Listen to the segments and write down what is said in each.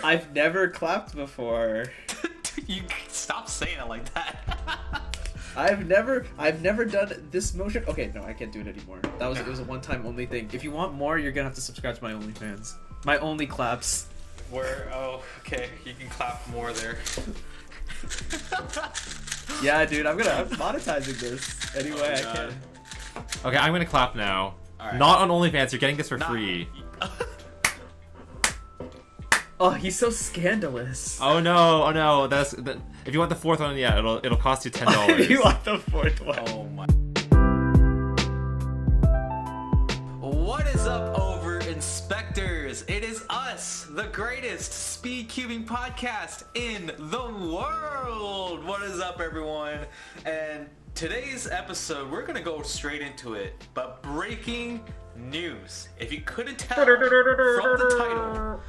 I've never clapped before. You stop saying it like that. I've never done this motion. Okay, no, I can't do it anymore. It was a one-time only thing. If you want more, you're gonna have to subscribe to my OnlyFans. My only claps. Okay, you can clap more there. Yeah, dude, I'm monetizing this any way I can. Okay, I'm gonna clap now. Right. Not on OnlyFans. You're getting this for free. Oh, he's so scandalous. Oh no! If you want the fourth one, yeah, it'll cost you $10. If you want the fourth one. Oh my. What is up, Overinspectors? It is us, the greatest speed cubing podcast in the world. What is up, everyone? And today's episode, we're gonna go straight into it. But breaking news. If you couldn't tell from the title,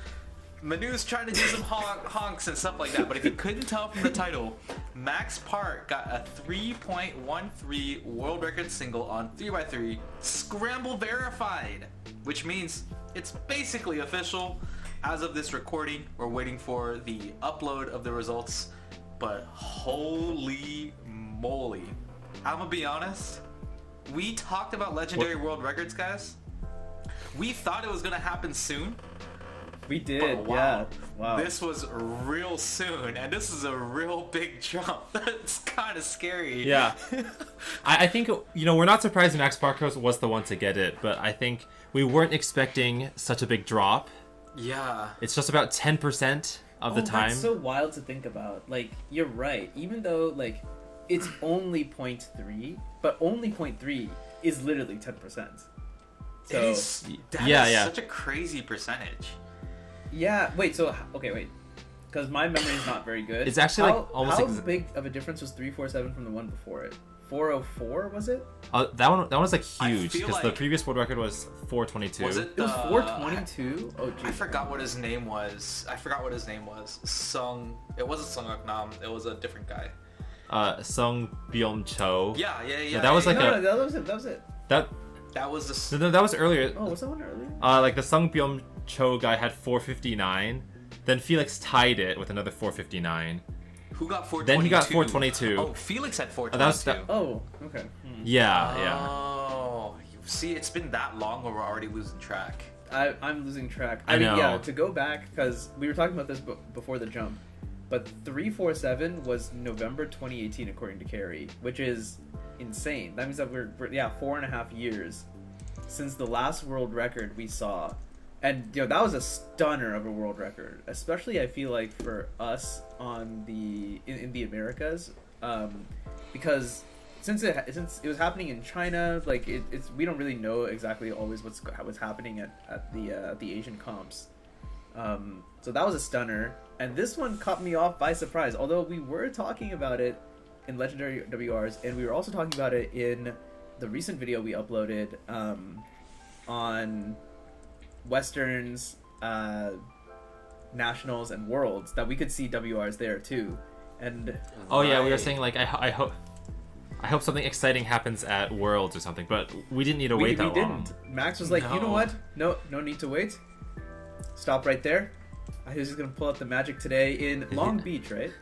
Manu's trying to do some honks and stuff like that, but if you couldn't tell from the title, Max Park got a 3.13 world record single on 3x3 scramble verified, which means it's basically official. As of this recording, we're waiting for the upload of the results, but holy moly. I'm gonna be honest, we talked about legendary world records, guys. We thought it was gonna happen soon. We did, yeah. Wow. This was real soon, and this is a real big jump. That's kind of scary. Yeah. I think, we're not surprised Max Parkos was the one to get it, but I think we weren't expecting such a big drop. Yeah. It's just about 10% of the time. That's so wild to think about. Like, you're right. Even though, it's only 0.3, but only 0.3 is literally 10%. So, that is such a crazy percentage. Yeah, wait, because my memory is not very good. It's actually how big of a difference was 347 from the one before it? 404 was it? That one was huge because the previous world record was 422. Was it? It was 422. Oh, geez. I forgot what his name was. Sung. It wasn't Sung Nam. It was a different guy. Sung Byum Cho. Yeah. That was that was it. That was No, that was earlier. Oh, was that one earlier? The Sung Byum Cho guy had 459. Then Felix tied it with another 459. Who got 422? Then he got 422. Oh, Felix had 422. Oh, okay. Yeah. Oh, see, it's been that long where we're already losing track. I'm losing track. I know. Yeah, to go back, because we were talking about this before the jump, but 347 was November 2018 according to Carrie, which is insane. That means that we're 4.5 years since the last world record we saw. And that was a stunner of a world record, especially I feel like for us on in the Americas, because since it was happening in China, we don't really know exactly always what's happening at the Asian comps. So that was a stunner, and this one caught me off by surprise. Although we were talking about it in Legendary WRs, and we were also talking about it in the recent video we uploaded on Westerns, Nationals, and Worlds, that we could see WRs there too. And we were saying I hope something exciting happens at Worlds or something, but we didn't need to wait that long. Max was like, No. You know what? No need to wait. Stop right there. I was just gonna pull up the magic today in Long Beach, right?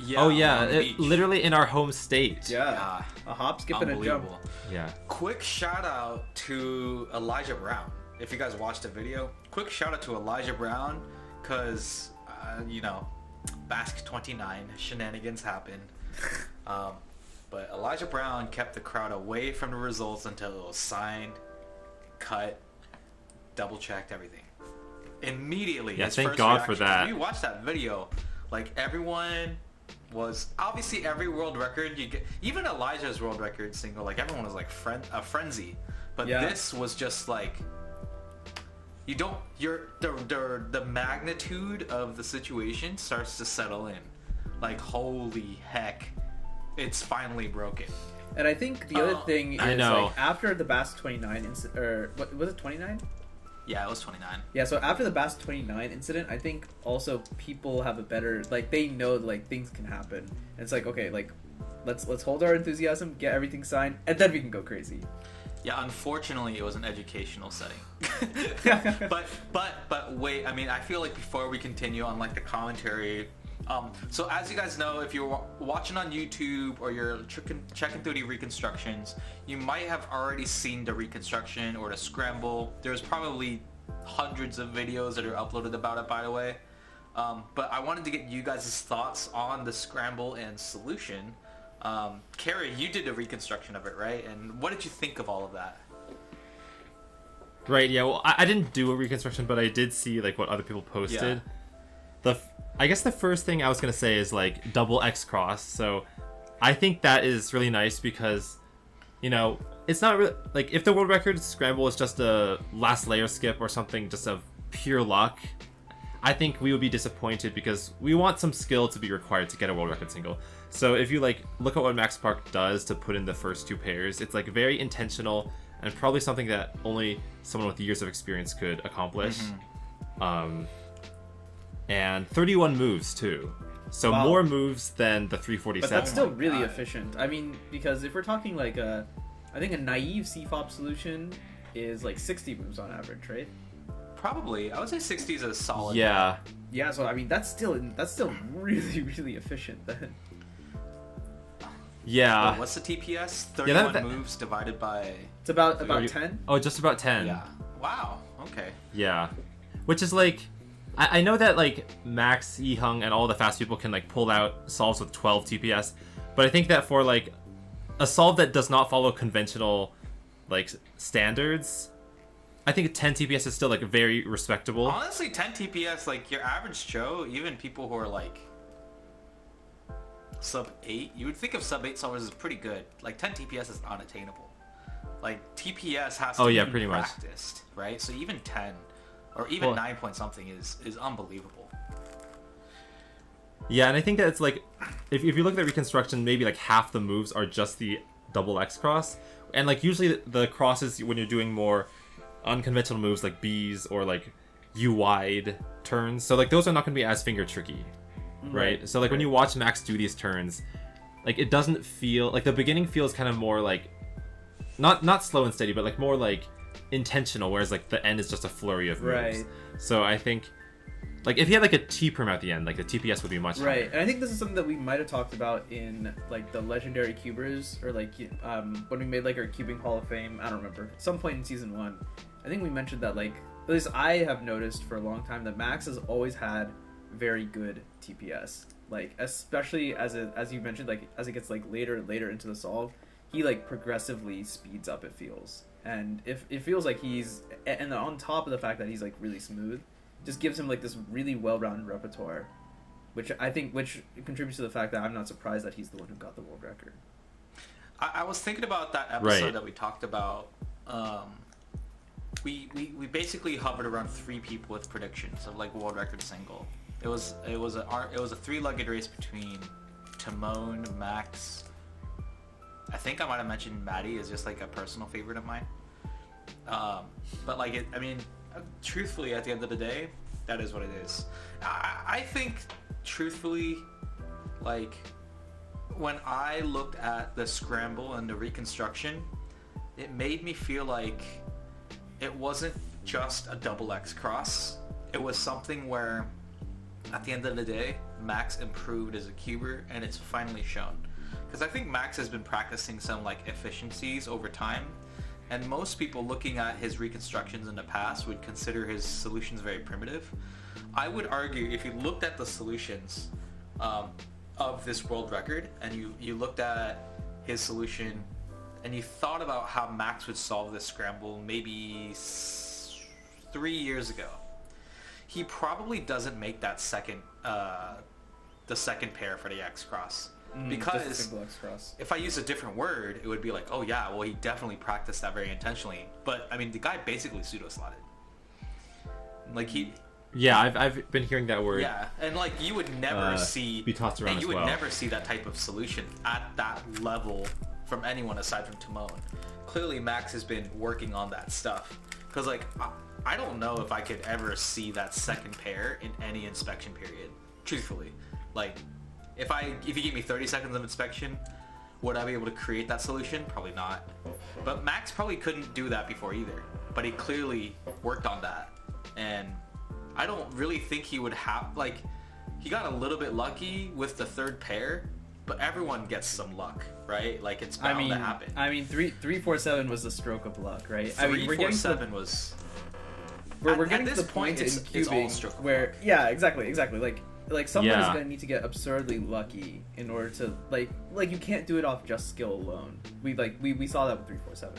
Yeah. Oh yeah, literally in our home state. Yeah. A hop, skip, and a jump. Yeah. Quick shout out to Elijah Brown. If you guys watched the video, quick shout out to Elijah Brown, because Basque 29 shenanigans happened. But Elijah Brown kept the crowd away from the results until it was signed, cut, double checked, everything immediately. Yeah, His thank first God for reaction, that. we watched that video, everyone was obviously every world record you get, even Elijah's world record single, everyone was a frenzy, but this was just the magnitude of the situation starts to settle in. Holy heck, it's finally broken. And I think the other thing is, I know. After the Bass 29 incident, or what was it, 29? Yeah, it was 29. Yeah, so after the Bass 29 incident, I think also people have a better, they know things can happen. And it's okay, let's hold our enthusiasm, get everything signed, and then we can go crazy. Yeah, unfortunately, it was an educational setting. but wait, I mean, I feel like before we continue on like the commentary, so as you guys know, if you're watching on YouTube or you're checking through the reconstructions, you might have already seen the reconstruction or the scramble. There's probably hundreds of videos that are uploaded about it, by the way. But I wanted to get you guys' thoughts on the scramble and solution. Carrie, you did a reconstruction of it, right? And what did you think of all of that? Right, yeah, well, I didn't do a reconstruction, but I did see like what other people posted. Yeah. I guess the first thing I was going to say is like double X cross. So I think that is really nice because, you know, it's not really like if the world record scramble is just a last layer skip or something just of pure luck, I think we would be disappointed because we want some skill to be required to get a world record single. So if you like look at what Max Park does to put in the first two pairs, it's like very intentional and probably something that only someone with years of experience could accomplish. Mm-hmm. And 31 moves too, so wow. More moves than the 347. But that's still really efficient. I mean, because if we're talking like I think a naive CFOP solution is like 60 moves on average, right? Probably. I would say 60 is a solid. Yeah. Yeah, so I mean that's still really, really efficient then. Yeah. Wait, what's the TPS? 31 moves divided by... It's about 10? Oh, just about 10. Yeah. Wow. Okay. Yeah. Which is like... I know that like Max, Yiheng, and all the fast people can like pull out solves with 12 TPS, but I think that for like a solve that does not follow conventional like standards, I think 10 TPS is still like very respectable. Honestly, 10 TPS, like your average Joe, even people who are like sub 8, you would think of sub 8 solvers as pretty good. Like 10 TPS is unattainable. Like TPS has to be pretty practiced, right? So even 10 or even 9 point something is unbelievable. Yeah, and I think that it's like if you look at the reconstruction, maybe like half the moves are just the double X cross, and like usually the crosses when you're doing more unconventional moves like B's or like U wide turns, so like those are not going to be as finger tricky, right? So like when you watch Max do these turns, like it doesn't feel like the beginning feels kind of more like not slow and steady, but like more like intentional, whereas like the end is just a flurry of moves. Right. So I think like if you had like a T perm at the end, like the TPS would be much higher. Right, and I think this is something that we might have talked about in like the legendary cubers, or like when we made like our cubing Hall of Fame. I don't remember, at some point in season 1. I think we mentioned that like at least I have noticed for a long time that Max has always had very good TPS. Like especially as you mentioned, like as it gets like later and later into the solve, he like progressively speeds up, it feels. And if it feels like he's, and on top of the fact that he's like really smooth, just gives him like this really well-rounded repertoire, which contributes to the fact that I'm not surprised that he's the one who got the world record. I was thinking about that episode that we talked about. We basically hovered around 3 people with predictions of like world record single. It was a 3-legged race between Timon, Max. I think I might have mentioned Maddie is just like a personal favorite of mine. But like I mean, truthfully, at the end of the day, that is what it is. I think, truthfully, like when I looked at the scramble and the reconstruction, it made me feel like it wasn't just a double X cross. It was something where, at the end of the day, Max improved as a cuber, and it's finally shown. Because I think Max has been practicing some like efficiencies over time, and most people looking at his reconstructions in the past would consider his solutions very primitive. I would argue if you looked at the solutions of this world record, and you looked at his solution and you thought about how Max would solve this scramble maybe 3 years ago, he probably doesn't make that second pair for the X cross. Because if I use a different word, it would be like, oh yeah, well he definitely practiced that very intentionally. But I mean, the guy basically pseudo-slotted. Like he... Yeah, I've been hearing that word. Yeah, and like you would never see... be tossed around and you as well. would never see that type of solution at that level from anyone aside from Timon. Clearly Max has been working on that stuff. Because like, I don't know if I could ever see that second pair in any inspection period. Truthfully. Like... If you give me 30 seconds of inspection, Would I be able to create that solution? Probably not. But Max probably couldn't do that before either. But he clearly worked on that. And I don't really think he would have, like, he got a little bit lucky with the third pair, but everyone gets some luck, right? Like, it's bound to happen. I mean, 347 was the stroke of luck, right? I mean, 347 was... We're getting to the point in cubing where, yeah, exactly. Like someone is gonna need to get absurdly lucky in order to like you can't do it off just skill alone. We saw that with 347.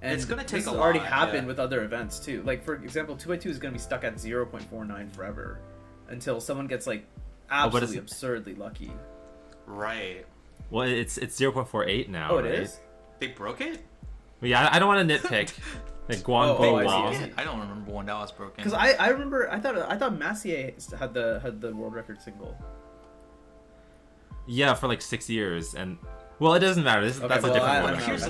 And it's gonna take this has already happened with other events too. Like for example, 2x2 is gonna be stuck at 0.49 forever until someone gets like absolutely absurdly lucky. Right. Well, it's 0.48 now. Oh, it right? is? They broke it? Yeah, I don't want to nitpick. Like I don't remember when that was broken. Because I remember I thought Massier had the world record single. Yeah, for like 6 years, and well, it doesn't matter. That's a different one. Here's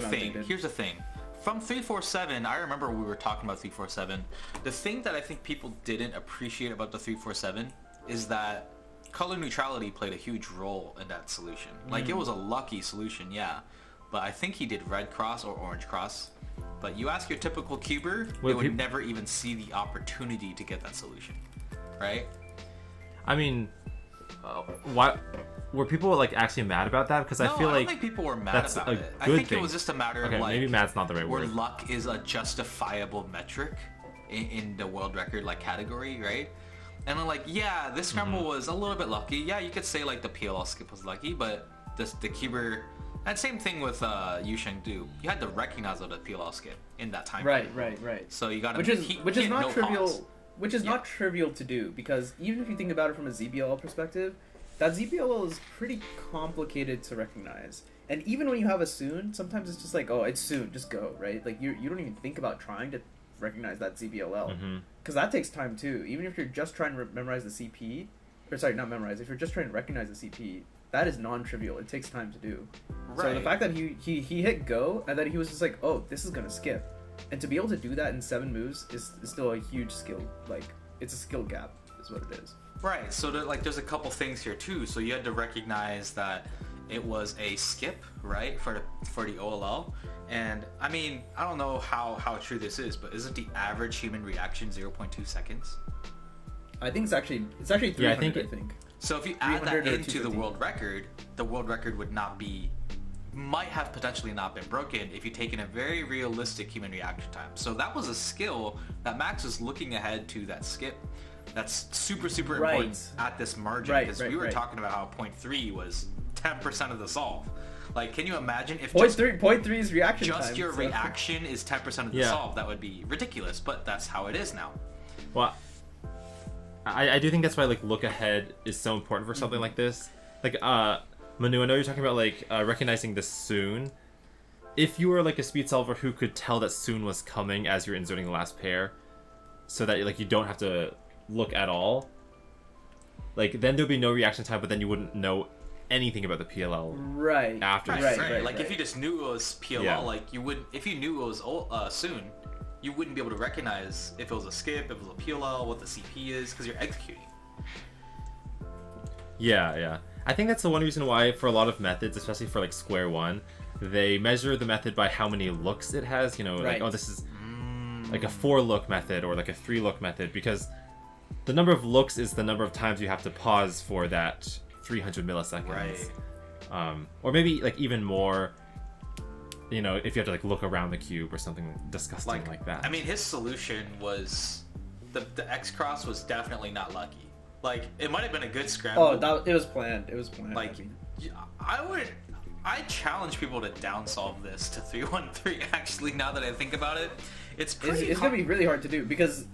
the thing. From 347, I remember we were talking about 347. The thing that I think people didn't appreciate about the 347 is that color neutrality played a huge role in that solution. Like it was a lucky solution, yeah. But I think he did red cross or orange cross. But you ask your typical cuber, they would never even see the opportunity to get that solution, right? I mean, why were people like actually mad about that? Because I feel like I don't think people were mad about it. I think it was just a matter of like maybe mad's not the right where word. Luck is a justifiable metric in the world record like category, right? And then like this scramble was a little bit lucky. Yeah, you could say like the PLL skip was lucky, but the cuber. And same thing with Yu Shengdu. You had to recognize the PLL skip in that time. Right. So you got to which is not trivial. Which is not trivial to do because even if you think about it from a ZBLL perspective, that ZBLL is pretty complicated to recognize. And even when you have a soon, sometimes it's just like, oh, it's soon, just go, right? Like you don't even think about trying to recognize that ZBLL because that takes time too. Even if you're just trying to memorize the CP, or sorry, not memorize. If you're just trying to recognize the CP. That is non-trivial. It takes time to do. Right. So the fact that he hit go and that he was just like, oh, this is gonna skip, and to be able to do that in 7 moves is still a huge skill. Like it's a skill gap, is what it is. Right. So there's a couple things here too. So you had to recognize that it was a skip, right, for the OLL. And I mean, I don't know how true this is, but isn't the average human reaction 0.2 seconds? I think it's actually 300. Yeah, I think. So if you add that into the world record would might have potentially not been broken if you take in a very realistic human reaction time. So that was a skill that Max was looking ahead to that skip. That's super important at this margin because we were talking about how 0.3 was 10% of the solve. Like, can you imagine if 0.3's reaction just time, your reaction is 10% of the solve? That would be ridiculous, but that's how it is now. Well, I do think that's why like look ahead is so important for something like this. Like Manu, I know you're talking about like recognizing the soon. If you were like a speed solver who could tell that soon was coming as you're inserting the last pair, so that like you don't have to look at all, like then there'd be no reaction time, but then you wouldn't know anything about the PLL after. Right. Like if you just knew it was PLL, like you would if you knew it was soon. You wouldn't be able to recognize if it was a skip, if it was a PLL, what the CP is, because you're executing. Yeah. I think that's the one reason why, for a lot of methods, especially for like square one, they measure the method by how many looks it has. You know, like, oh, this is like a 4-look method or like a 3-look method, because the number of looks is the number of times you have to pause for that 300 milliseconds. Right. Or maybe like even more. You know, if you have to like look around the cube or something disgusting like that. I mean, his solution was the X cross was definitely not lucky. Like it might have been a good scramble. Oh, it was planned. Like I challenge people to down solve this to 313. Actually, now that I think about it, it's gonna be really hard to do because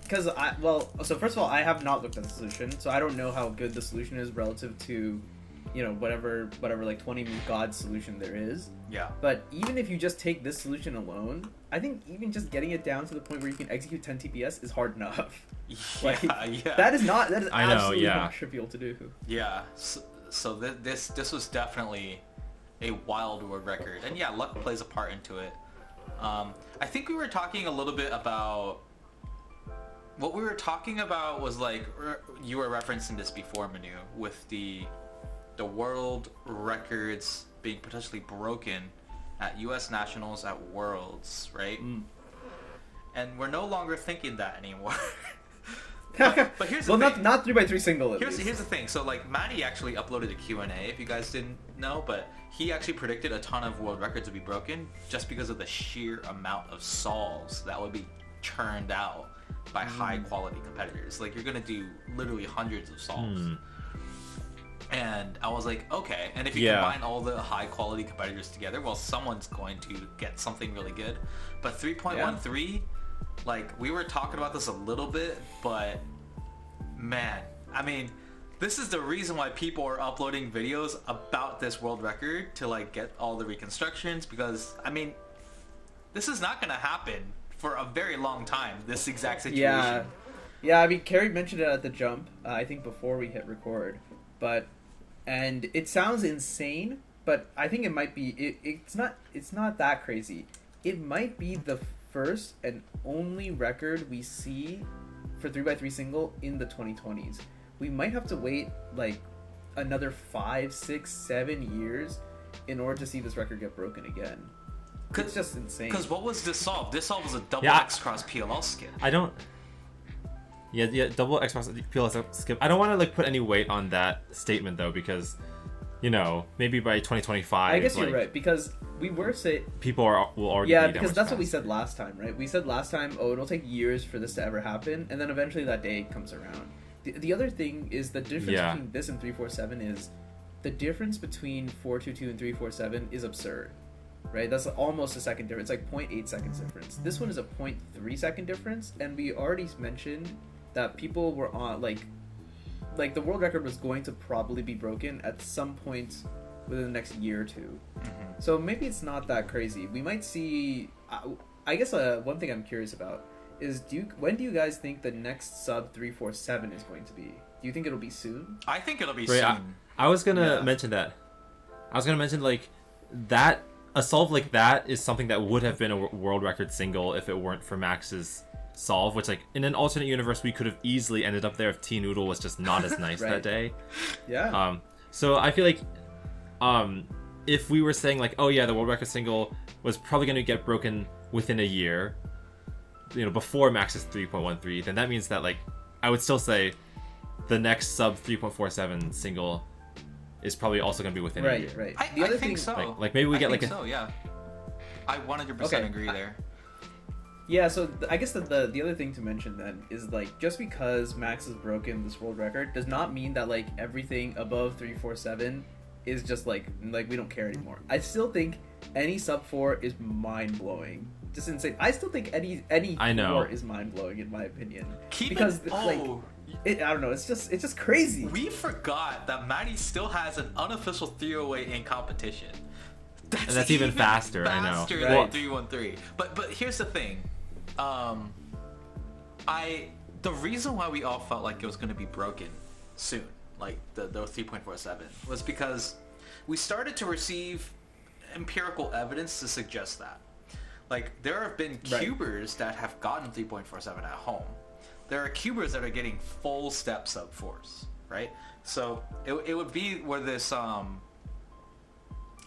so first of all, I have not looked at the solution, so I don't know how good the solution is relative to. You know, whatever like 20 move god solution there is. Yeah. But even if you just take this solution alone, I think even just getting it down to the point where you can execute 10 TPS is hard enough. That is absolutely not trivial to do. Yeah. So this was definitely a wild world record, and luck plays a part into it. I think we were talking a little bit about. What we were talking about was like you were referencing this before, Manu, with the the world records being potentially broken at U.S. Nationals, at Worlds, right? And we're no longer thinking that anymore. but here's the thing. not 3x3 single. Here's the thing. So like Maddie actually uploaded a Q&A, if you guys didn't know, but he actually predicted a ton of world records would be broken just because of the sheer amount of solves that would be churned out by high quality competitors. Like you're gonna do literally hundreds of solves. And I was like, okay. And if you combine all the high quality competitors together, well, someone's going to get something really good. But 3.13, like we were talking about this a little bit, but man, I mean, this is the reason why people are uploading videos about this world record to like get all the reconstructions, because I mean, this is not gonna happen for a very long time, this exact situation. Yeah, I mean, Carrie mentioned it at the jump, I think before we hit record, and it sounds insane, but I think it might be, it's not that crazy. It might be the first and only record we see for 3x3 single in the 2020s. We might have to wait like another 5, 6, 7 years in order to see this record get broken again. It's just insane. Because what was this solve? This solve was a double X cross PLL skip. Double X cross PLL skip. I don't want to like put any weight on that statement though, because you know, maybe by 2025. I guess you're right, because we were saying people will already. Yeah, because that's what we said last time, right? We said last time, it'll take years for this to ever happen, and then eventually that day comes around. The other thing is the difference between this and 347 is the difference between 422 and 347 is absurd, right? That's almost a second difference, like 0.8 seconds difference. This one is a 0.3 second difference, and we already mentioned that people were on like the world record was going to probably be broken at some point within the next year or two. So maybe it's not that crazy. We might see. I guess one thing I'm curious about is when do you guys think the next sub 347 is going to be? Do you think it'll be soon? I think it'll be soon. I was gonna mention that. I was gonna mention like that a solve like that is something that would have been a world record single if it weren't for Max's solve, which like in an alternate universe we could have easily ended up there if T Noodle was just not as nice that day. Yeah. So I feel like if we were saying like, oh yeah, the world record single was probably going to get broken within a year, you know, before Max's 3.13, then that means that like I would still say the next sub 3.47 single is probably also going to be within a year. Right. I think so. Like maybe we get like so, yeah. I 100% agree there. Yeah, so I guess the other thing to mention then is like just because Max has broken this world record does not mean that like everything above 347 is just like we don't care anymore. I still think any sub 4 is mind blowing. Just insane. I still think any 4 is mind blowing in my opinion. I don't know. It's just crazy. We forgot that Maddie still has an unofficial 308 in competition. That's even faster. I know. Faster than 313. But here's the thing. The reason why we all felt like it was going to be broken soon, like the 3.47, was because we started to receive empirical evidence to suggest that. Like there have been cubers that have gotten 3.47 at home. There are cubers that are getting full step sub 4s, right? So it would be where this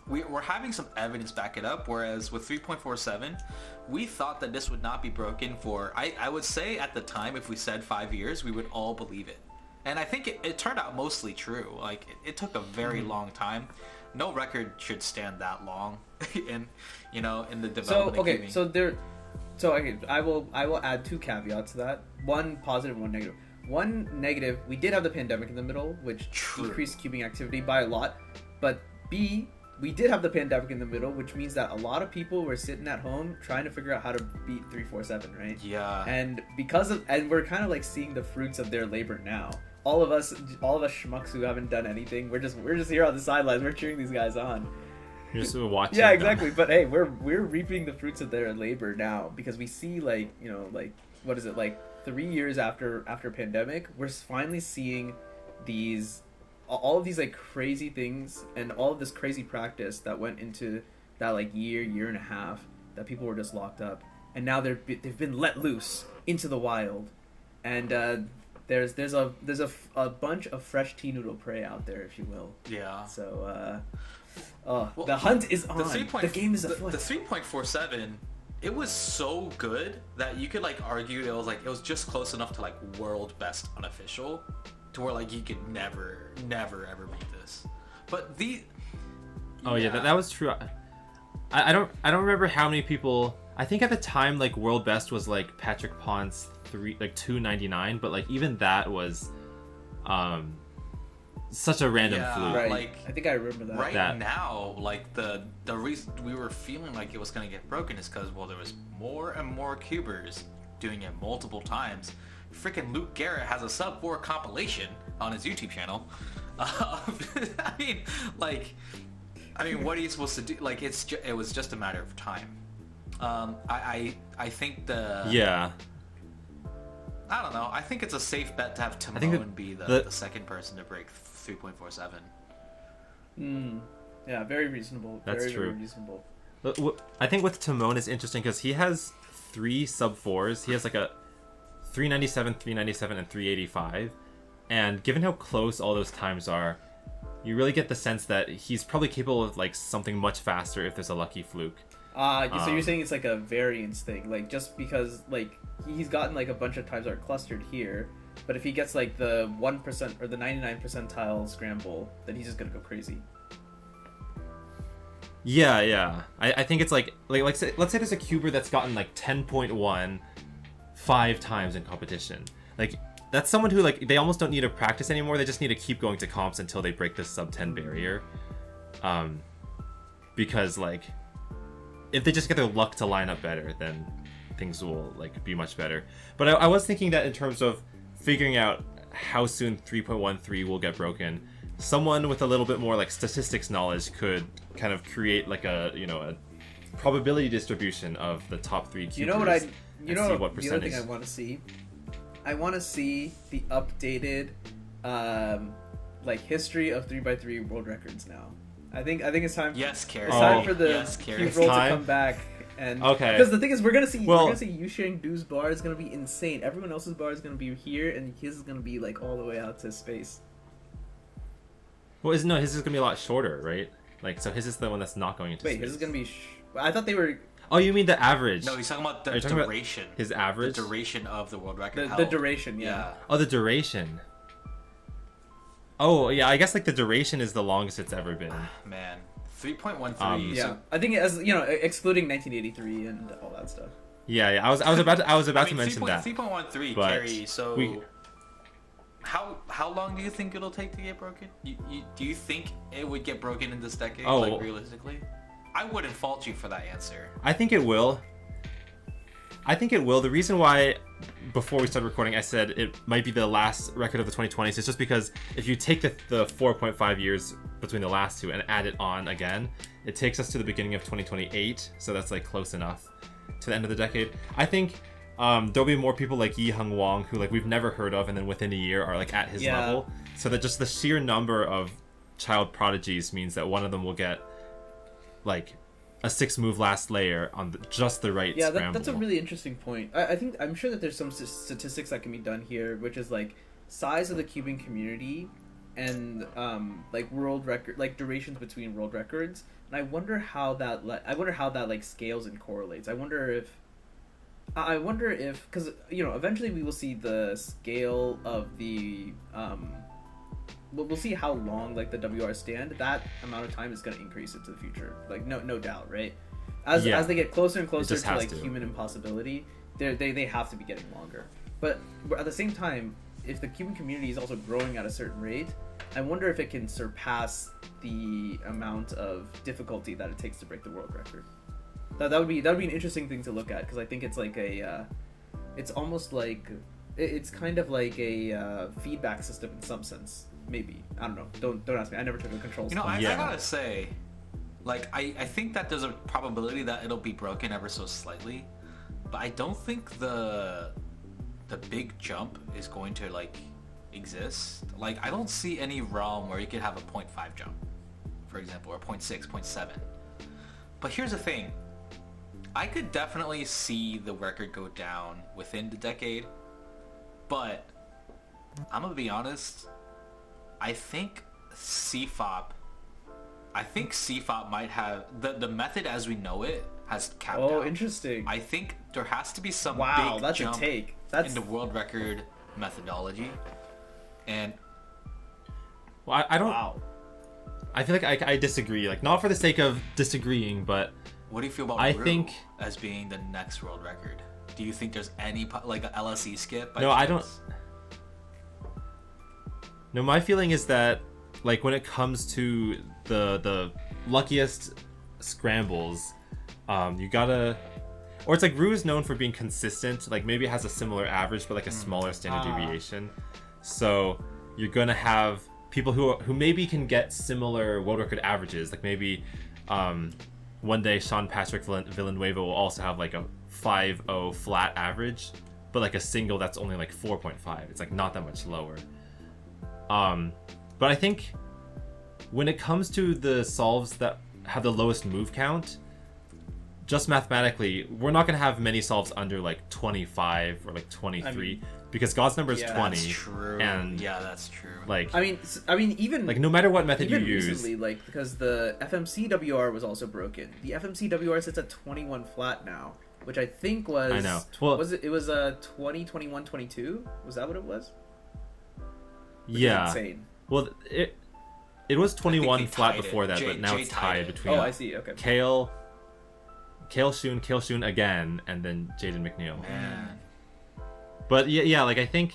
we're having some evidence back it up, whereas with 3.47 we thought that this would not be broken for I would say at the time, if we said 5 years, we would all believe it. And I think it turned out mostly true. Like it took a very long time. No record should stand that long in the development of cubing. I will add 2 caveats to that. One positive, one negative. One negative, we did have the pandemic in the middle, which decreased cubing activity by a lot. But B, we did have the pandemic in the middle, which means that a lot of people were sitting at home trying to figure out how to beat 347, right? Yeah. And we're kind of like seeing the fruits of their labor now. All of us schmucks who haven't done anything, we're just here on the sidelines. We're cheering these guys on. You're just watching. Yeah, exactly. But hey, we're reaping the fruits of their labor now, because we see what is it, like 3 years after pandemic, we're finally seeing all of these like crazy things and all of this crazy practice that went into that like year and a half that people were just locked up, and now they've been let loose into the wild, and a bunch of fresh tea noodle prey out there, if you will. Yeah. So Well, the hunt is on. The The game is afoot. The 3.47, it was so good that you could like argue it was just close enough to like world best unofficial, to where like you could never ever beat this. But that was true. I don't remember how many people. I think at the time like world best was like Patrick Ponce 299, but like even that was such a random fluke. Right. Like, I think I remember that. Right now, like the reason we were feeling like it was gonna get broken is because there was more and more cubers doing it multiple times. Freaking Luke Garrett has a sub 4 compilation on his YouTube channel. I mean, what are you supposed to do? Like, it was just a matter of time. I think yeah. I don't know. I think it's a safe bet to have Timon be the second person to break 3.47. Yeah, very reasonable. That's true. Very reasonable. I think with Timon is interesting because he has 3 sub 4s. He has like a 397, 397, and 385. And given how close all those times are, you really get the sense that he's probably capable of like something much faster if there's a lucky fluke. So you're saying it's like a variance thing, like just because like he's gotten like a bunch of times that are clustered here, but if he gets like the 1% or the 99 percentile scramble, then he's just gonna go crazy. Yeah. I think it's like let's say there's a cuber that's gotten like 10.1 5 times in competition. Like that's someone who like they almost don't need to practice anymore. They just need to keep going to comps until they break this sub 10 barrier. Because like if they just get their luck to line up better, then things will like be much better. But I was thinking that in terms of figuring out how soon 3.13 will get broken, someone with a little bit more like statistics knowledge could kind of create like a probability distribution of the top 3 cubers. You know what the other thing I want to see? I want to see the updated like history of 3x3 world records now. I think it's time. Yes, Carrie. It's time for the cube roll to come back. And because the thing is, we're gonna see Yusheng Du's bar is gonna be insane. Everyone else's bar is gonna be here, and his is gonna be like all the way out to space. Well, his is gonna be a lot shorter, right? Like, so his is the one that's not going into space. Wait, his is gonna be. I thought they were. Oh, you mean the average? No, he's talking about the duration. His average. The duration of the world record. The duration, yeah. Oh, the duration. Oh, yeah. I guess like the duration is the longest it's ever been. Man, 3.13. Yeah, I think as excluding 1983 and all that stuff. Yeah. I was about to mention that. 3.13 carry. So, how long do you think it'll take to get broken? Do you think it would get broken in this decade? Like realistically, I wouldn't fault you for that answer. I think it will. The reason why, before we started recording, I said it might be the last record of the 2020s is just because if you take the 4.5 years between the last two and add it on again, it takes us to the beginning of 2028. So that's like close enough to the end of the decade. I think there'll be more people like Yi Hung Wong who like we've never heard of, and then within a year are like at his level. So that just the sheer number of child prodigies means that one of them will get like a 6-move last layer on just the right scramble. That's a really interesting point. I'm sure that there's some statistics that can be done here, which is like size of the cubing community and like world record, like durations between world records. And I wonder how that like scales and correlates. I wonder if because eventually we will see the scale of the we'll see how long like the WR stand. That amount of time is going to increase into the future, like no doubt, right? As they get closer and closer to like human impossibility, they have to be getting longer. But at the same time, if the Cuban community is also growing at a certain rate, I wonder if it can surpass the amount of difficulty that it takes to break the world record. That would be an interesting thing to look at, because I think it's like it's almost like it's kind of like a feedback system in some sense. Maybe, I don't know. Don't ask me. I never took a controls. I gotta say, like I think that there's a probability that it'll be broken ever so slightly, but I don't think the big jump is going to like exist. Like I don't see any realm where you could have a 0.5 jump, for example, or 0.6, 0.7. But here's the thing. I could definitely see the record go down within the decade, but I'm gonna be honest. I think CFOP might have the method as we know it has capped out. Oh, interesting. I think there has to be some Wow, big that's jump a take. That's in the world record methodology. And Well, I don't. wow. I feel like I disagree. Like, not for the sake of disagreeing, but what do you feel about I Rue think as being the next world record? Do you think there's any like a LSE skip? By no, I don't. chance? No, my feeling is that like when it comes to the luckiest scrambles, you gotta, or it's like Rue is known for being consistent. Like maybe it has a similar average, but like a smaller standard deviation. So you're gonna have people who maybe can get similar world record averages. Like maybe one day Sean Patrick Villanueva will also have like a 5.0 flat average, but like a single that's only like 4.5. It's like not that much lower. But I think when it comes to the solves that have the lowest move count, just mathematically, we're not going to have many solves under like 25 or like 23 because God's number is 20. That's true. And yeah, that's true. Like, I mean, even like no matter what method you even use, recently, like because the FMCWR was also broken. The FMCWR sits at 21 flat now, which I think was I know. Well, was it was 20, 21, 22? Was that what it was? Which is yeah. insane. Well, it was 21 they flat tied before it. that, but now Jay it's tied tied it. between Oh, I see. Okay. Kale Shun again, and then Jaden McNeil. Man. But yeah, like I think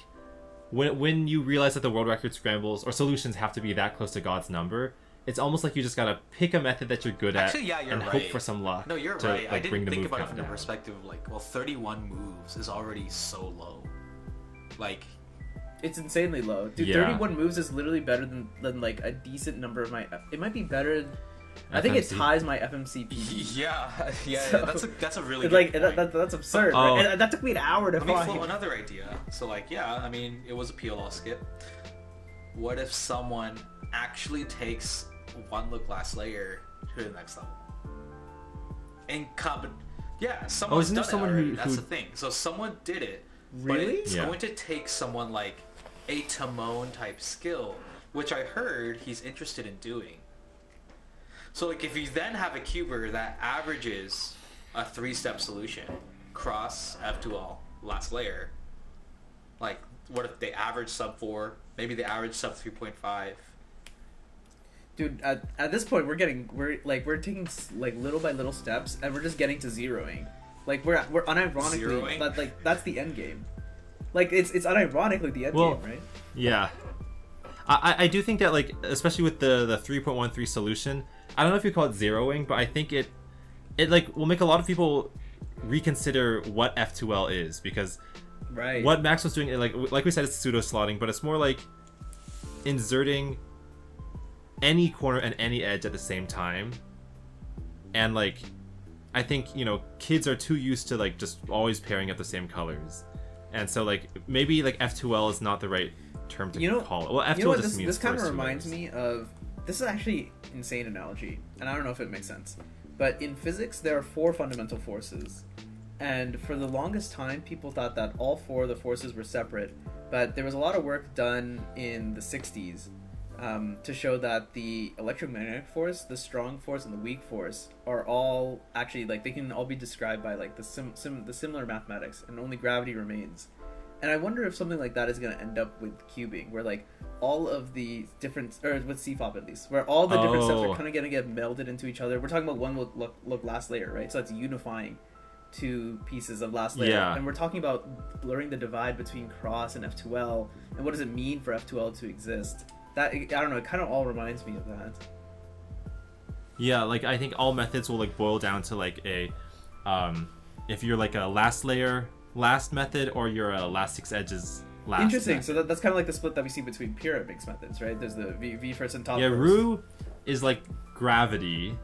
when you realize that the world record scrambles or solutions have to be that close to God's number, it's almost like you just gotta pick a method that you're good at Actually, yeah, you're and right. hope for some luck. No, you're to, right. Like, I didn't bring the think move about it count from the down. perspective of like, well, 31 moves is already so low. Like, It's insanely low, dude. Yeah. 31 moves is literally better than like a decent number of my. It might be better. I think it FMC. ties my FMC PB. yeah, So- that's a really Like good point. that's absurd. Oh. Right? And that took me an hour to Let me find. float another idea. So like, yeah, I mean, it was a PLL skip. What if someone actually takes one look last layer to the next level? Yeah, someone's isn't there done someone it already. who- That's the thing. So someone did it. But Really? it's Yeah. going to take someone like a Timon type skill, which I heard he's interested in doing. So like if you then have a cuber that averages a 3-step solution, cross F2L last layer, like what if they average sub 4, maybe they average sub 3.5? Dude, at this point we're taking like little by little steps and we're just getting to zeroing. Like we're unironically Zeroing? that's the end game. Like it's unironically the end game, right? Yeah. I do think that, like, especially with the 3.13 solution, I don't know if you call it zeroing, but I think it like will make a lot of people reconsider what F2L is, because Right. what Max was doing, like we said, it's pseudo slotting, but it's more like inserting any corner and any edge at the same time. And like I think, you know, kids are too used to like just always pairing up the same colors. And so like maybe like F2L is not the right term to call it. Well, F2L You know what, just means this kind of first two reminds letters. me of, this is actually insane analogy, and I don't know if it makes sense, but in physics there are 4 fundamental forces, and for the longest time people thought that all 4 of the forces were separate, but there was a lot of work done in the 60s to show that the electromagnetic force, the strong force, and the weak force are all actually, like, they can all be described by like the similar mathematics, and only gravity remains. And I wonder if something like that is going to end up with cubing, where like all of the different, or with CFOP at least, where all the different steps are kind of going to get melded into each other. We're talking about one look last layer, right? So that's unifying 2 pieces of last layer. Yeah. And we're talking about blurring the divide between cross and F2L, and what does it mean for F2L to exist? That, I don't know, it kind of all reminds me of that. Yeah, like I think all methods will like boil down to like a if you're like a last layer last method, or you're a last 6 edges last Interesting. method. So that's kind of like the split that we see between pyramid methods, right? There's the V first and top Yeah, first. Rue is like gravity,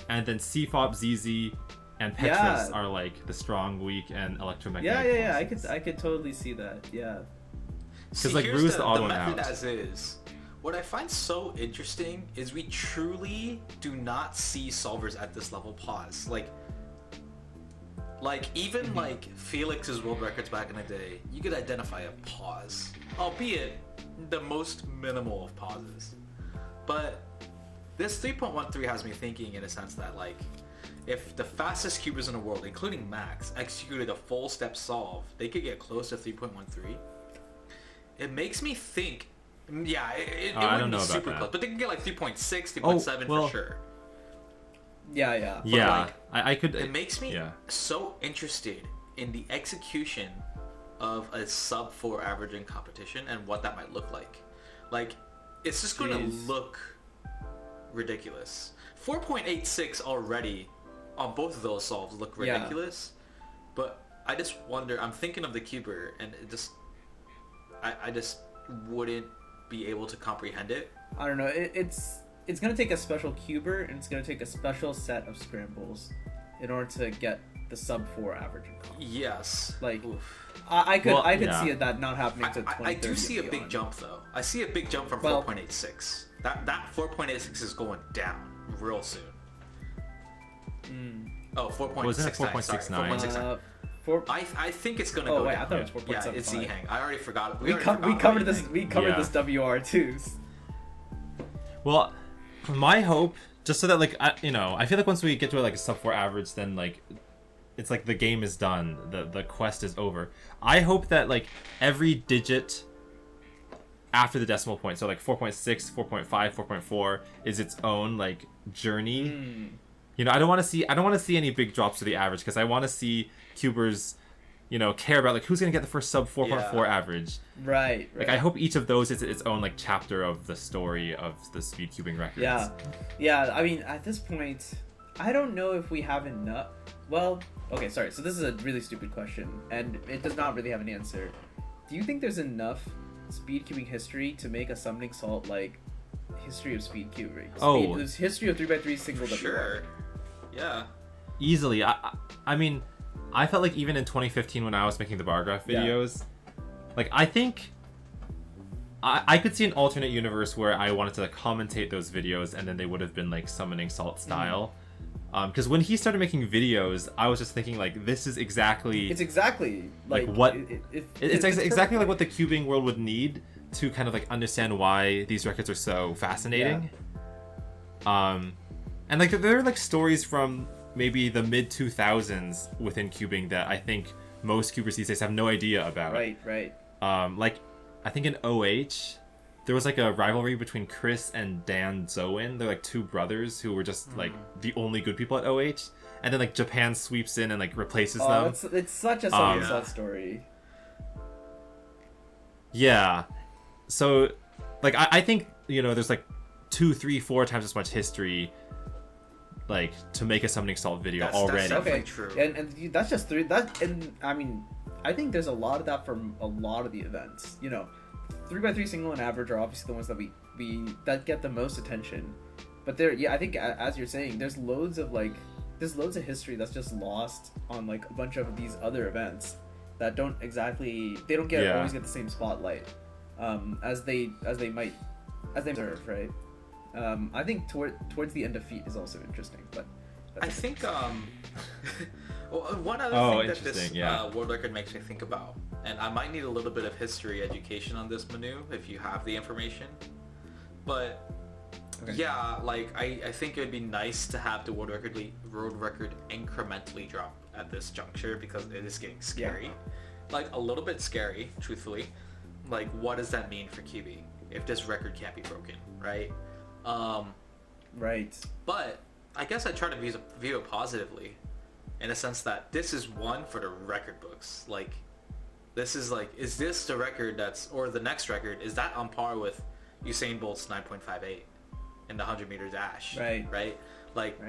and then CFOP, ZZ, and Petrus are like the strong, weak, and electromagnetic. Yeah. forces. I could totally see that. Yeah. Because like here's Rue's the odd the one method out. as is. What I find so interesting is we truly do not see solvers at this level pause. Like even like Felix's world records back in the day, you could identify a pause, albeit the most minimal of pauses. But this 3.13 has me thinking in a sense that, like, if the fastest cubers in the world, including Max, executed a full step solve, they could get close to 3.13. It makes me think, yeah, it wouldn't be super close, but they could get like 3.6, 3.7 for sure. Yeah. Yeah, like, I could. It makes me so interested in the execution of a sub 4 averaging competition and what that might look like. Like, it's just going to look ridiculous. 4.86 already on both of those solves look ridiculous, but I just wonder, I'm thinking of the cuber, and it just, I just wouldn't be able to comprehend it. I don't know, it's going to take a special cuber, and it's going to take a special set of scrambles in order to get the sub 4 averaging comp. Yes. Like, I could see that not happening to 2030. I do see a big jump, though. I see a big jump from 4.86. That 4.86 is going down real soon. Oh, 4.69. Wasn't it 4.69? I think it's gonna go down. I thought it was 4.75. Yeah, it's Z-Hang. I already forgot. We covered this WR too. Well, my hope, just so that, like, I feel like once we get to like a sub 4 average, then like it's like the game is done, the quest is over. I hope that like every digit after the decimal point, so like 4.6, 4.5, 4.4 is its own like journey. You know, I don't want to see any big drops to the average, because I want to see cubers, care about like who's gonna get the first sub 4.4 average. Right. Like, I hope each of those is its own like chapter of the story of the speed cubing records. Yeah. I mean, at this point, I don't know if we have enough. Well, okay, sorry. So this is a really stupid question, and it does not really have an answer. Do you think there's enough speed cubing history to make a summoning salt like history of speed cubing? There's history of 3x3 single WR. Sure. Yeah. Easily. I mean, I felt like even in 2015 when I was making the bar graph videos, like, I think I could see an alternate universe where I wanted to commentate those videos, and then they would have been like summoning salt style. Because when he started making videos, I was just thinking, like, this is exactly... It's exactly like what... It's exactly like what the cubing world would need to kind of like understand why these records are so fascinating. And like there are like stories from maybe the mid 2000s within cubing that I think most cubers these days have no idea about. Right. Like, I think in OH there was like a rivalry between Chris and Dan Zoin. They're like two brothers who were just like the only good people at OH, and then like Japan sweeps in and like replaces them. It's such a sad story. Yeah. So like I think there's like 2, 3, 4 times as much history like to make a summoning salt video already. That's definitely true. And that's just 3. And I mean, I think there's a lot of that from a lot of the events. 3x3 single and average are obviously the ones that we that get the most attention. But I think as you're saying, there's loads of history that's just lost on like a bunch of these other events that don't always get the same spotlight as they deserve, right? I think towards the end of feet is also interesting, but I think one other thing that this world record makes me think about, and I might need a little bit of history education on this, Manu, if you have the information, but I think it would be nice to have the world record incrementally drop at this juncture, because it is getting scary, like a little bit scary, truthfully. Like, what does that mean for QB if this record can't be broken, right? Right. But I guess I try to view it positively, in a sense that this is one for the record books. Like, this is like, is this the record or the next record, is that on par with Usain Bolt's 9.58 in the 100-meter dash? Right. Like,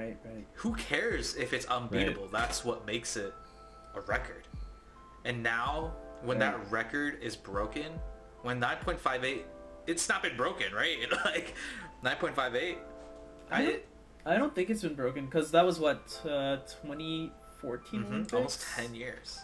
who cares if it's unbeatable? Right. That's what makes it a record. And now, when that record is broken, when 9.58, it's not been broken, right? Like, 9.58, I don't think it's been broken, because that was what, 2014? Almost 10 years.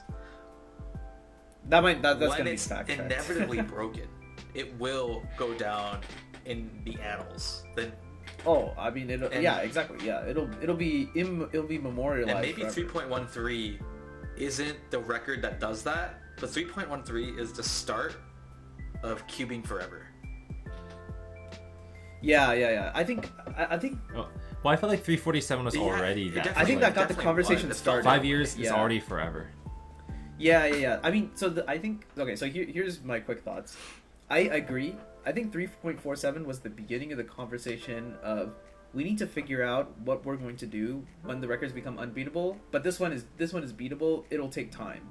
That's when gonna be it's fact-checked. Inevitably broken, it will go down in the annals. I mean, exactly. Yeah, it'll be memorialized. And maybe 3.13 isn't the record that does that, but 3.13 is the start of cubing forever. Yeah. I think. Oh, well, I felt like 347 was already that. I think that got the conversation started. 5 years is already forever. Yeah. I mean, I think. Okay, so here's my quick thoughts. I agree. I think 3.47 was the beginning of the conversation of we need to figure out what we're going to do when the records become unbeatable. But this one is beatable. It'll take time.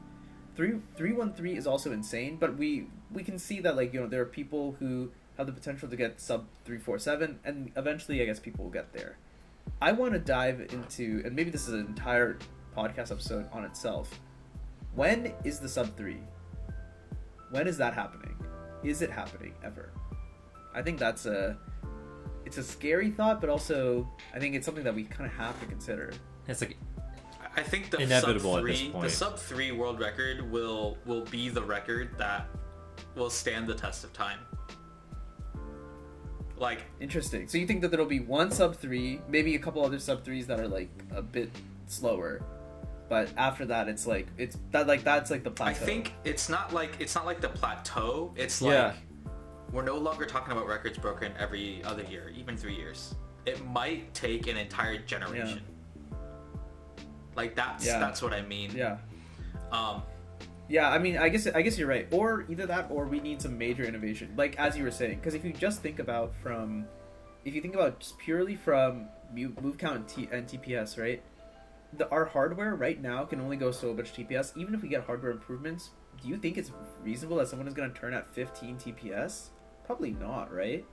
313 is also insane, but we can see that there are people who have the potential to get sub 347, and eventually I guess people will get there. I want to dive into, and maybe this is an entire podcast episode on itself. When is the sub 3? When is that happening? Is it happening ever? I think it's a scary thought, but also I think it's something that we kind of have to consider. It's like I think the inevitable at this point. The sub 3 world record will be the record that will stand the test of time. Like, interesting. So you think that there'll be one sub 3, maybe a couple other sub 3s that are a bit slower, but after that that's like the plateau. I think it's not like the plateau. It's we're no longer talking about records broken every other year, even 3 years. It might take an entire generation. Yeah. That's what I mean. Yeah. Yeah, I mean, I guess you're right. Or either that, or we need some major innovation, like as you were saying. Because if you just think about just purely from move count and TPS, right? Our hardware right now can only go so much TPS. Even if we get hardware improvements, do you think it's reasonable that someone is going to turn at 15 TPS? Probably not, right?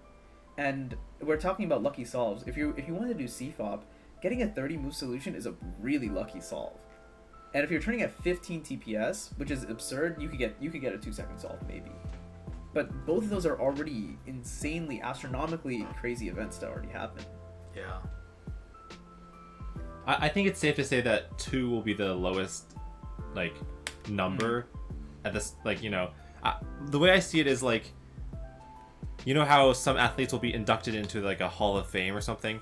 And we're talking about lucky solves. If you want to do CFOP, getting a 30 move solution is a really lucky solve. And if you're turning at 15 TPS, which is absurd, you could get a 2-second solve maybe. But both of those are already insanely, astronomically crazy events that already happen. Yeah. I think it's safe to say that 2 will be the lowest number at this. The way I see it is how some athletes will be inducted into a Hall of Fame or something.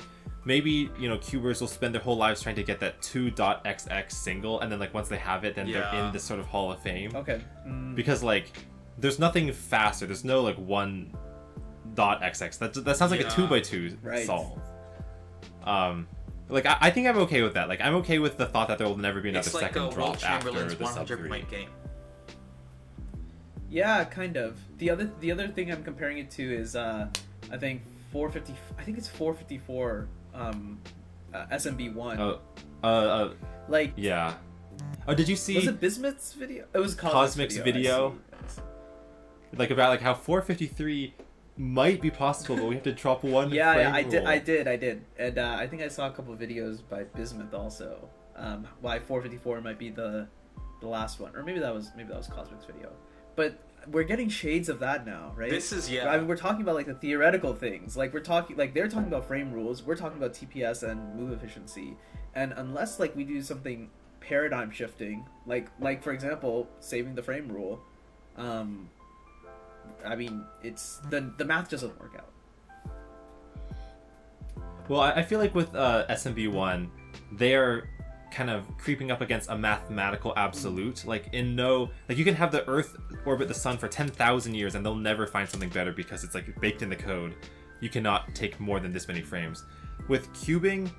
Maybe, cubers will spend their whole lives trying to get that 2.xx single, and then once they have it, then they're in this sort of Hall of Fame. Okay. Because there's nothing faster. There's no 1.xx. That sounds like a 2x2 solve. I think I'm okay with that. I'm okay with the thought that there will never be another second drop after the sub 3. Point game. Yeah, kind of. The other thing I'm comparing it to is I think 450. I think it's 454. SMB1. Yeah. Oh, did you see? Was it Bismuth's video? It was Cosmic's video. About how 453 might be possible, but we have to drop one. Yeah, I did, and I think I saw a couple of videos by Bismuth also. Why 454 might be the last one, or maybe that was Cosmic's video, but. We're getting shades of that now, right? This is I mean, we're talking about the theoretical things. They're talking about frame rules. We're talking about TPS and move efficiency. And unless we do something paradigm shifting, like for example, saving the frame rule, I mean, it's the math just doesn't work out. Well, I feel with SMB1, they're kind of creeping up against a mathematical absolute. You can have the Earth orbit the sun for 10,000 years and they'll never find something better because it's baked in the code. You cannot take more than this many frames. With cubing,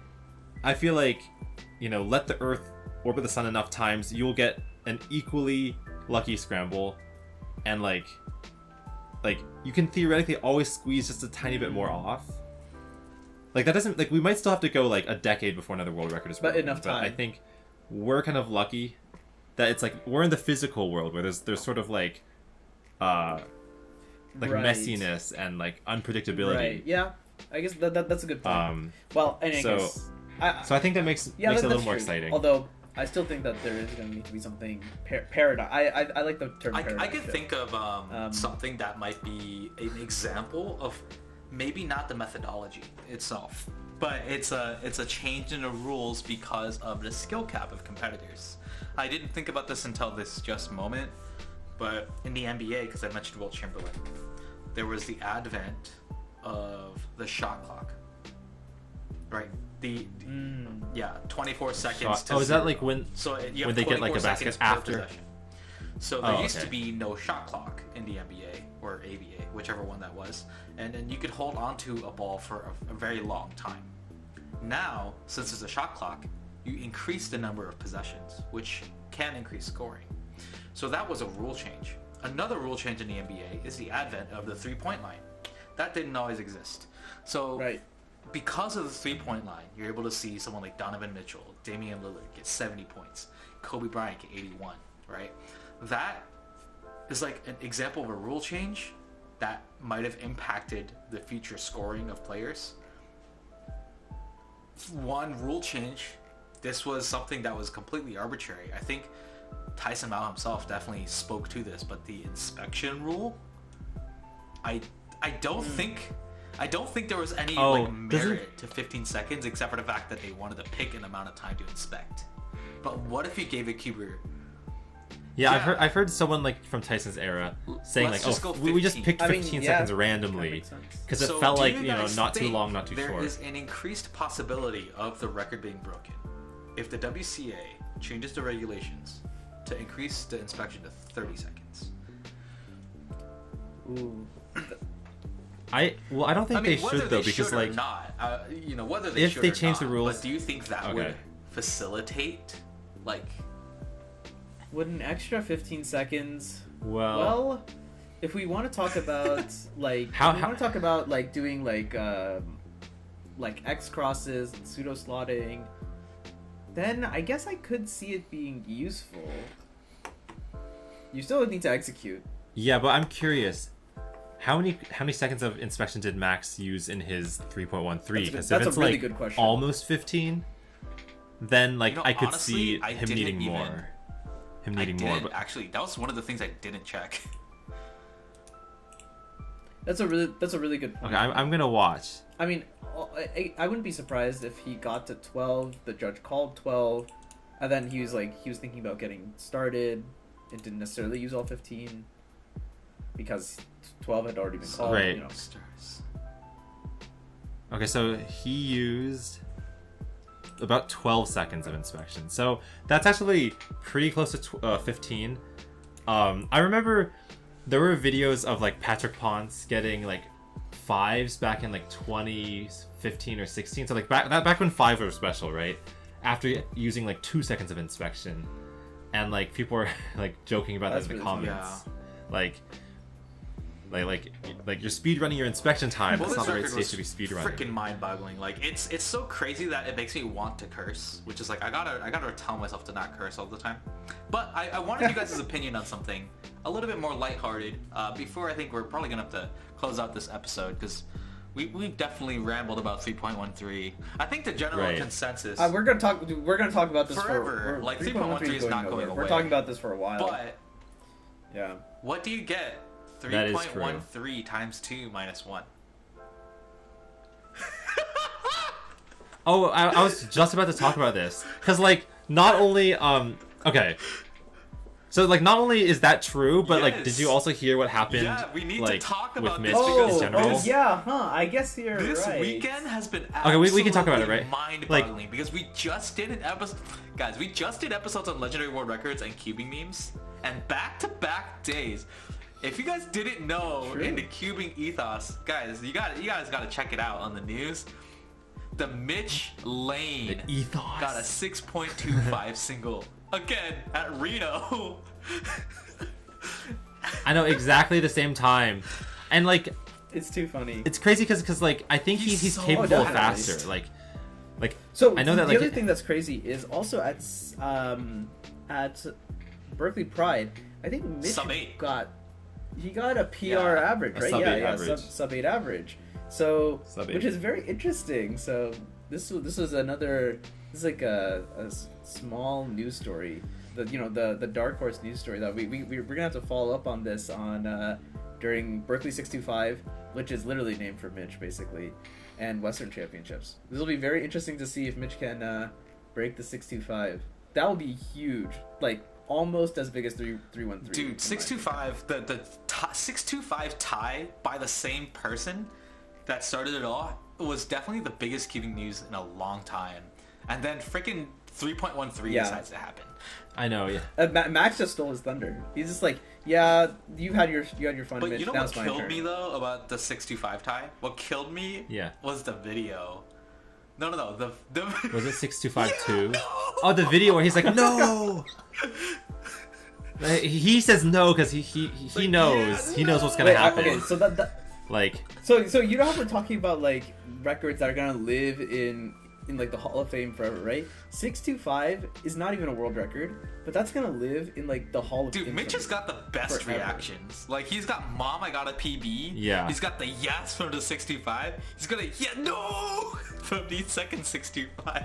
I feel let the Earth orbit the sun enough times, you'll get an equally lucky scramble, and you can theoretically always squeeze just a tiny bit more off. That doesn't we might still have to go a decade before another world record is broken. But enough time. But I think we're kind of lucky that it's we're in the physical world where there's sort of messiness and unpredictability. Right. Yeah. I guess that's a good point. Well, and so I think that makes it a little more exciting. Although I still think that there is going to need to be something paradigm. I like the term paradigm. I could think of something that might be an example of. Maybe not the methodology itself, but it's a change in the rules because of the skill cap of competitors. I didn't think about this until this just moment, but in the NBA, because I mentioned Wilt Chamberlain, there was the advent of the shot clock, right? 24 seconds to is 0. That when they get a basket after? So there used to be no shot clock in the NBA, or ABA, whichever one that was, and then you could hold onto a ball for a very long time. Now, since there's a shot clock, you increase the number of possessions, which can increase scoring. So that was a rule change. Another rule change in the NBA is the advent of the three-point line. That didn't always exist. So because of the three-point line, you're able to see someone like Donovan Mitchell, Damian Lillard get 70 points, Kobe Bryant get 81, right? That is like an example of a rule change that might have impacted the future scoring of players. One rule change, this was something that was completely arbitrary. I think Tyson Mao himself definitely spoke to this, but the inspection rule, I don't think there was any merit to 15 seconds except for the fact that they wanted to pick an amount of time to inspect. But what if you gave a cuber? Yeah, I've heard someone like from Tyson's era saying we just picked 15 seconds randomly because it felt like not too long, not too short. There is an increased possibility of the record being broken if the WCA changes the regulations to increase the inspection to 30 seconds. Ooh. I don't think they should though, because like not, whether they if should they or change not, the rules, but do you think that would facilitate would an extra 15 seconds? Well, if we want to talk about like doing like X crosses and pseudo slotting, then I guess I could see it being useful. You still would need to execute. Yeah, but I'm curious. How many seconds of inspection did Max use in his 3.13? Because if it's really good question. Almost 15, then I could see him needing more. But actually, that was one of the things I didn't check. That's a really good point. Okay, I'm gonna watch. I mean, I wouldn't be surprised if he got to 12. The judge called 12, and then he was thinking about getting started. It didn't necessarily use all 15 because 12 had already been called. Right. Okay, so he used about 12 seconds of inspection. So that's actually pretty close to 15. I remember there were videos of Patrick Ponce getting 5s back in 2015 or 16. So back when 5 were special, right? After using 2 seconds of inspection, and people were joking about that in the comments. You're speed running your inspection time. That's not the right stage to be speed running. Freaking mind-boggling. It's so crazy that it makes me want to curse, which is I gotta tell myself to not curse all the time. But I wanted you guys' opinion on something a little bit more lighthearted before I think we're probably gonna have to close out this episode, because we've definitely rambled about 3.13. I think the general consensus. We're gonna talk about this forever. 3.13 is not going away. We're talking about this for a while. But what do you get? 3.13 times 2 minus 1. Oh, I was just about to talk about this. Because, not only, okay. So, not only is that true, but, did you also hear what happened, yeah, we need to talk about with Mitch this in general? Oh, yeah, I guess you're this right. This weekend has been absolutely we can talk about it, right? mind-boggling, because we just did an episode... Guys, we just did episodes on Legendary World Records and cubing memes, and back-to-back days... If you guys didn't know, in the cubing ethos, guys, you guys got to check it out on the news. The Mitch Lane got a 6.25 single again at Reno. I know, exactly the same time, and it's too funny. It's crazy because I think he's so capable of faster. So I know that the other thing that's crazy is also at Berkeley Pride. I think Mitch got a PR average, right? Sub-8 sub-8 average. So, which is very interesting. So this was another. This is a small news story. The dark horse news story that we're gonna have to follow up on this during Berkeley 625, which is literally named for Mitch basically, and Western Championships. This will be very interesting to see if Mitch can break the 625. That will be huge. Almost as big as 313. Dude, 625, the 625 tie by the same person that started it all was definitely the biggest cubing news in a long time. And then freaking 3.13 Yeah. decides to happen. I know, yeah. Max just stole his thunder. He's just like, yeah, you had your fun. But Mitch. you know Now what it's my killed turn. me though about the 625 tie? What killed me Yeah. was the video. No. The Was it 6252? No! Oh, the video where he's like, no! He says no because he knows. He knows what's gonna happen. Okay, so Like, so you know how we're talking about like records that are gonna live in like the Hall of Fame forever, right? 625 is not even a world record, but that's gonna live in like the Hall of Fame. Dude, Mitch has got the best forever. reactions. Like he's got "Mom, I got a PB." Yeah. He's got the yes from the 65. He's got a yeah no from the second 65.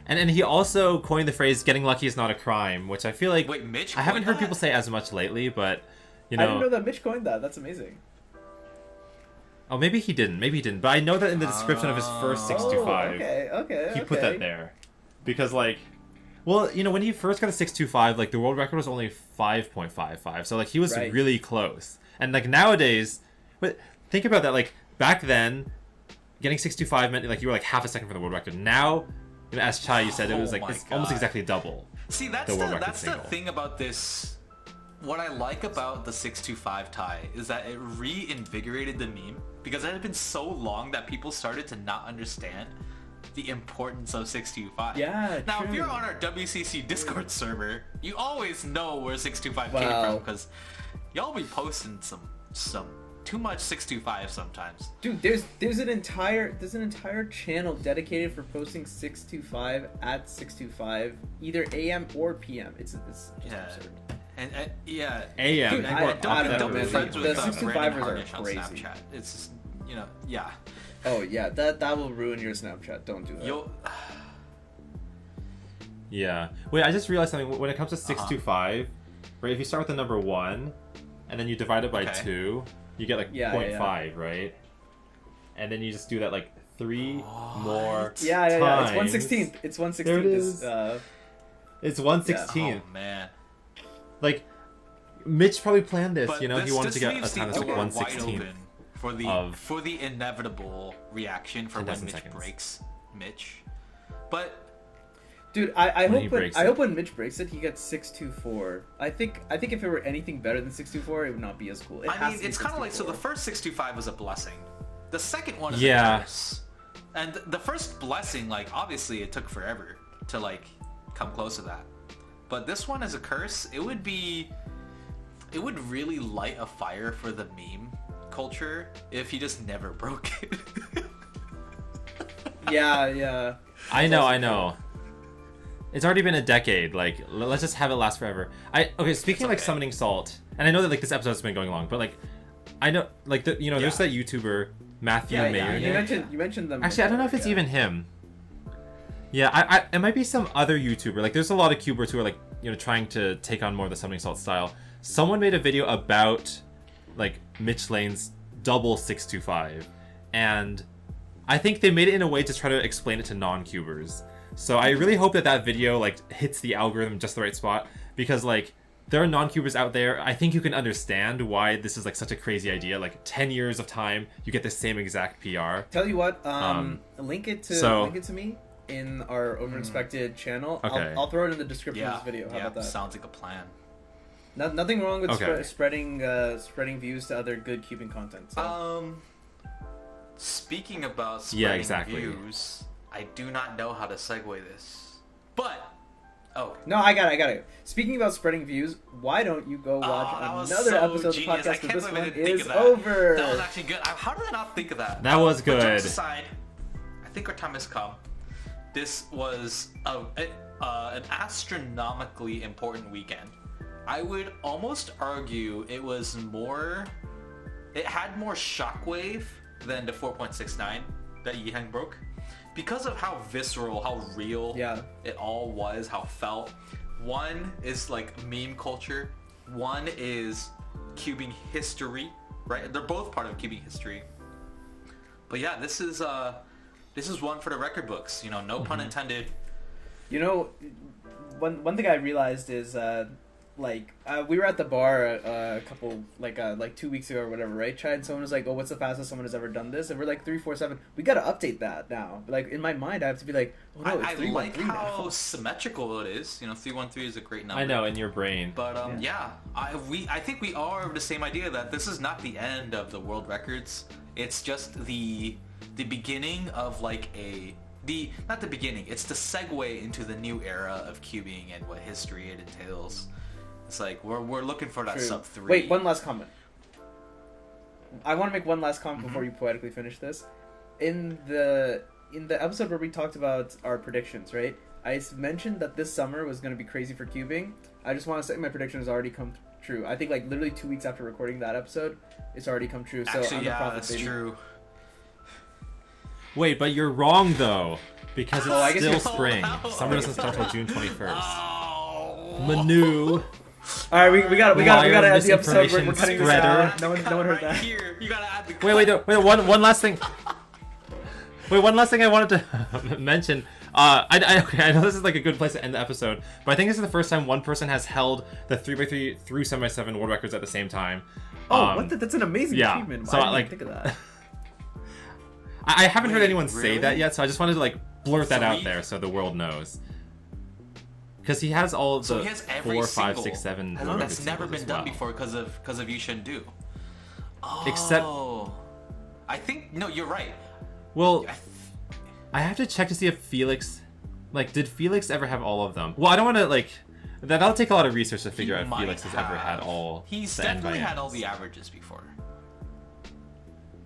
and he also coined the phrase "getting lucky is not a crime," which I feel like Wait, Mitch I haven't coined heard that? people say as much lately, but you I didn't know know. that Mitch coined that. That's amazing. Oh, maybe he didn't. But I know that in the description of his first 625. Oh, okay. He put that there because like, well, you know, when he first got a 625, like the world record was only 5.55, so like he was Right. really close. And like nowadays, but think about that, like back then getting 625 meant like you were like half a second from the world record. Now, you know, as Chai you said, it was Oh like my it's almost God. exactly double. See, that's The world record that's the single. thing about this. What I like about the 625 tie is that it reinvigorated the meme because it had been so long that people started to not understand the importance of 625. Yeah, Now, if true. you're on our WCC Discord server, you always know where 625 came Wow. from because y'all be posting some too much 625 sometimes. Dude, there's an entire channel dedicated for posting 625 at 625 either AM or PM. It's just Yeah. absurd. And yeah, AM. Dude, people are I don't know, don't be man. friends The with 625ers Brandon are Harnish on crazy. Snapchat. It's just, you know, yeah. Oh yeah, that will ruin your Snapchat. Don't do that. Yo, Yeah. Wait, I just realized something. When it comes to 625, right? If you start with the number 1, and then you divide it by Okay. 2, you get like Yeah, 0.5, right? And then you just do that like 3 more yeah. times. It's 1/16th. It's 1/16th. There it This, is. It's 1/16. oh man. Like, Mitch probably planned this. But you know, he this wanted to get a leaves time the that's like door wide 1/16. open for the inevitable reaction for 10 when Mitch seconds. breaks Mitch. But Dude, I When he hope breaks I it. hope when Mitch breaks it, he gets 624. I think if it were anything better than 624, it would not be as cool. It I has mean, to be it's kind of like, so the 624. first 625 was a blessing. The second one is Yeah. a curse. And the first blessing, like, obviously it took forever to, like, come close to that. But this one is a curse. It would really light a fire for the meme culture if he just never broke it. Yeah. I know. It's already been a decade. Like, let's just have it last forever. Speaking of like okay. summoning salt, and I know that like this episode's been going long, but like, I know like there's Yeah. that YouTuber Matthew Yeah, Mayer. you mentioned them. Actually, I don't know if before, it's yeah. even him. Yeah, it might be some other YouTuber. Like, there's a lot of Cubers who are like, you know, trying to take on more of the summoning salt style. Someone made a video about like Mitch Lane's double 625, and I think they made it in a way to try to explain it to non-Cubers. So I really hope that video like hits the algorithm just the right spot, because like there are non-Cubers out there. I think you can understand why this is like such a crazy idea. Like 10 years of time, you get the same exact PR. Tell you what, link it to me in our Overinspected channel. Okay. I'll throw it in the description yeah, of this video. How yeah, about that? sounds like a plan. Nothing wrong with Okay. spreading views to other good cubing content. So. Speaking about Yeah, spreading exactly. views, I do not know how to segue this. But, No, I got it. Speaking about spreading views, why don't you go watch that was another so episode genius. of the I podcast? can't Because this believe I one didn't think is of that. over. That was actually good. How did I not think of that? That was But jokes good. aside, I think our time has come. This was an astronomically important weekend. I would almost argue it had more shockwave than the 4.69 that Yiheng broke, because of how visceral, how real it all was, how felt. One is like meme culture, one is cubing history, right? They're both part of cubing history. But yeah, this is one for the record books, no pun intended. You know, one thing I realized is like we were at the bar a couple like 2 weeks ago or whatever, right, Chad? And someone was like, "Oh, what's the fastest someone has ever done this?" And we're like 347. We gotta update that now. Like in my mind, I have to be like, "Oh no, it's 313 like how now." symmetrical it is. 313 is a great number. I know, in your brain. But I think we are of the same idea that this is not the end of the world records. It's just the beginning of like not the beginning. It's the segue into the new era of cubing and what history it entails. It's like we're looking for that True. sub 3. Wait, one last comment. I want to make one last comment before you poetically finish this. In the episode where we talked about our predictions, right? I mentioned that this summer was going to be crazy for cubing. I just want to say my prediction has already come true. I think like literally 2 weeks after recording that episode, it's already come true. So Actually, I'm the prophet, that's baby. true. Wait, but you're wrong though, because it's I guess still you're- spring. Oh, Summer doesn't start till June 21st. Oh. Manu. All right, we got to end the episode. We're Misinformation cutting this spreader. out. No one heard that. Here, you gotta add the Wait, one last thing. Wait, one last thing I wanted to mention. I know this is like a good place to end the episode, but I think this is the first time one person has held the 3x3 through 7x7 world records at the same time. Oh, that's an amazing achievement. Why So didn't I like, think of that? I haven't heard Wait, anyone say really? that yet, so I just wanted to like blurt that out Three? there so the world knows. Because he has all So the he has every 4, 5, single 6, 7 one world that's record never singles been as done well. before because of You Shouldn't Do. Oh, Except- I think no, you're right. Well, I have to check to see if Felix, like, did Felix ever have all of them? Well, I don't want to like. That'll take a lot of research to figure out if might Felix has ever had have. all. He's the end by definitely had ends. all the averages before.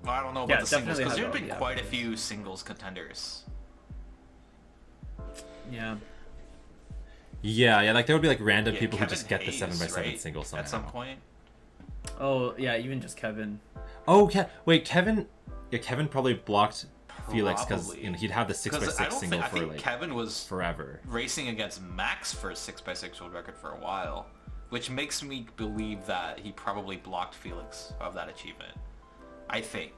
Well, I don't know Yeah, about the singles definitely because has there's all been the quite a averages. few singles contenders. Yeah. Yeah, like there would be like random Yeah, people who Kevin just get the Hayes, 7x7 right? single somehow. At some point. Oh yeah, even just Kevin. Oh, wait, Kevin. Yeah, Kevin probably blocked Felix because Probably. he'd have the 6x6 single I for think like Kevin was forever. racing against Max for a 6x6 world record for a while, which makes me believe that he probably blocked Felix of that achievement. I think.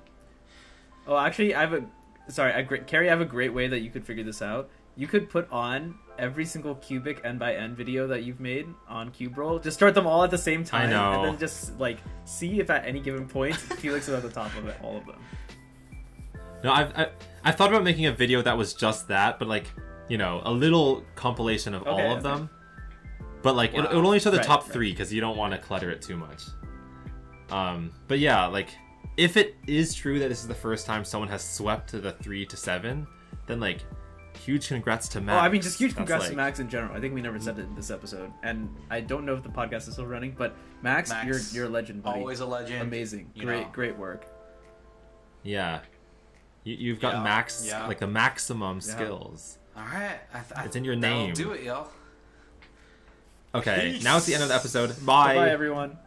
Oh, actually, Carrie, I have a great way that you could figure this out. You could put on every single cubic end by end video that you've made on CubeRoll. Just start them all at the same time, know. and then just like see if at any given point Felix is at the top of it, all of them. No, I've thought about making a video that was just that, but like, a little compilation of all of them. But like, it would only show the Right, top right. 3 because you don't want to clutter it too much. But yeah, like, if it is true that this is the first time someone has swept to the 3 to 7, then like, huge congrats to Max. Oh, I mean, just huge That's, congrats to like- Max in general. I think we never said it in this episode, and I don't know if the podcast is still running, but Max, you're a legend, buddy. Always a legend. Amazing, you know. great work. Yeah. You've got max, yeah. like the maximum skills. All right, It's in your that'll name. do it, y'all. Okay, Peace. now it's the end of the episode. Bye. Bye, everyone.